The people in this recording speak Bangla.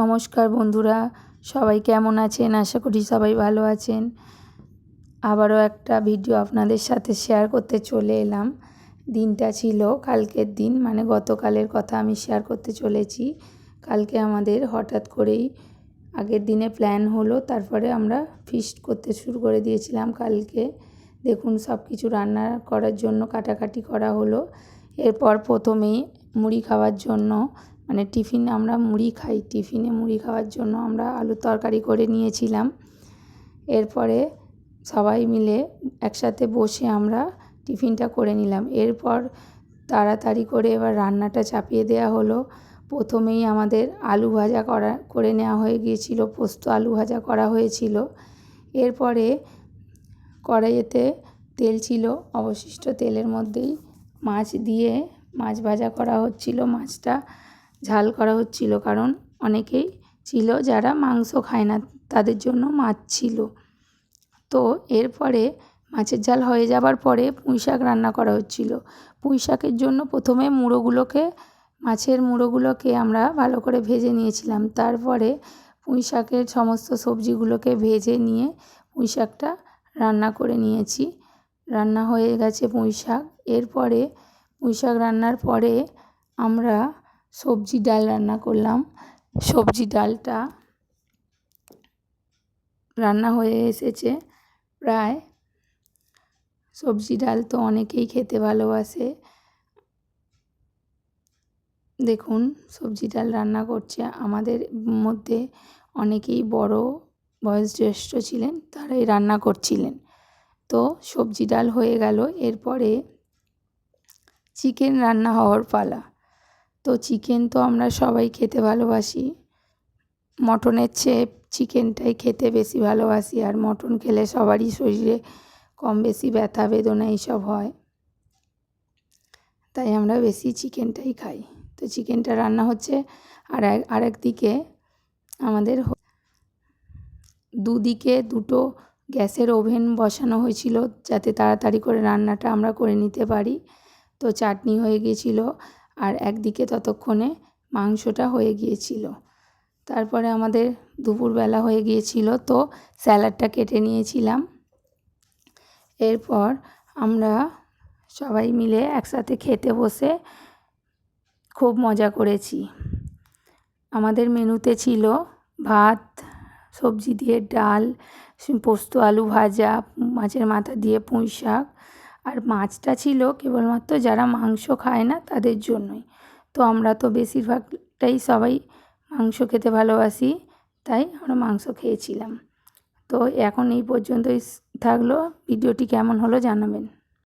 নমস্কার বন্ধুরা, সবাই কেমন আছেন? আশা করি সবাই ভালো আছেন। আবারও একটা ভিডিও আপনাদের সাথে শেয়ার করতে চলে এলাম। দিনটা ছিল কালকের দিন, মানে গতকালের কথা আমি শেয়ার করতে চলেছি। কালকে আমাদের হঠাৎ করেই আগের দিনে প্ল্যান হলো, তারপরে আমরা ফিস্ট করতে শুরু করে দিয়েছিলাম কালকে। দেখুন সব কিছু রান্না করার জন্য কাটাকাটি করা হলো। এরপর প্রথমেই মুড়ি খাওয়ার জন্য, মানে আমরা মুড়ি খাই, টিফিনে মুড়ি খাওয়ার জন্য আমরা আলুর তরকারি করে নিয়েছিলাম। এরপরে সবাই মিলে একসাথে বসে আমরা টিফিনটা করে নিলাম। এরপর তাড়াতাড়ি করে এবার রান্নাটা চাপিয়ে দেওয়া হলো। প্রথমেই আমাদের আলু ভাজা করে নেওয়া হয়ে গিয়েছিল, পোস্ত আলু ভাজা করা হয়েছিল। এরপরে কড়াইয়েতে তেল ছিল, অবশিষ্ট তেলের মধ্যেই মাছ দিয়ে মাছ ভাজা করা হচ্ছিল। মাছটা ঝাল করা হচ্ছিল, কারণ অনেকেই ছিল যারা মাংস খায় না, তাদের জন্য মাছ ছিল। তো এরপরে মাছের ঝাল হয়ে যাবার পরে পুঁই শাক রান্না করা হচ্ছিল। পুঁই শাকের জন্য প্রথমে মাছের মুড়োগুলোকে আমরা ভালো করে ভেজে নিয়েছিলাম। তারপরে পুঁই শাকের সমস্ত সবজিগুলোকে ভেজে নিয়ে পুঁই শাকটা রান্না করে নিয়েছি। রান্না হয়ে গেছে পুঁই শাক। এরপরে পুঁই শাক রান্নার পরে আমরা সবজি ডাল রান্না করলাম। সবজি ডালটা রান্না হয়ে এসেছে প্রায়। সবজি ডাল তো অনেকেই খেতে ভালোবাসে। দেখুন সবজি ডাল রান্না করছে। আমাদের মধ্যে অনেকেই বড় বয়োজ্যেষ্ঠ ছিলেন, তারাই রান্না করছিলেন। তো সবজি ডাল হয়ে গেল। এরপরে চিকেন রান্না হওয়ার পালা। তো চিকেন তো আমরা সবাই খেতে ভালোবাসি, মটনের চেয়ে চিকেনটাই খেতে বেশি ভালোবাসি। আর মটন খেলে সবারই শরীরে কম বেশি ব্যথা বেদনা এইসব হয়, তাই আমরা বেশি চিকেনটাই খাই। তো চিকেনটা রান্না হচ্ছে। আর একদিকে আমাদের দুদিকে দুটো গ্যাসের ওভেন বসানো হয়েছিল, যাতে তাড়াতাড়ি করে রান্নাটা আমরা করে নিতে পারি। তো চাটনি হয়ে গিয়েছিল, আর একদিকে ততক্ষণে মাংসটা হয়ে গিয়েছিল। তারপরে আমাদের দুপুরবেলা হয়ে গিয়েছিল, তো স্যালাডটা কেটে নিয়েছিলাম। এরপর আমরা সবাই মিলে একসাথে খেতে বসে খুব মজা করেছি। আমাদের মেনুতে ছিল ভাত, সবজি দিয়ে ডাল, পোস্ত আলু ভাজা, মাছের মাথা দিয়ে পুঁই শাক, আর মাছটা ছিল কেবলমাত্র যারা মাংস খায় না তাদের জন্যই। তো আমরা তো বেশিরভাগটাই সবাই মাংস খেতে ভালোবাসি, তাই আমরা মাংস খেয়েছিলাম। তো এখন এই পর্যন্তই থাকলো। ভিডিওটি কেমন হলো জানাবেন।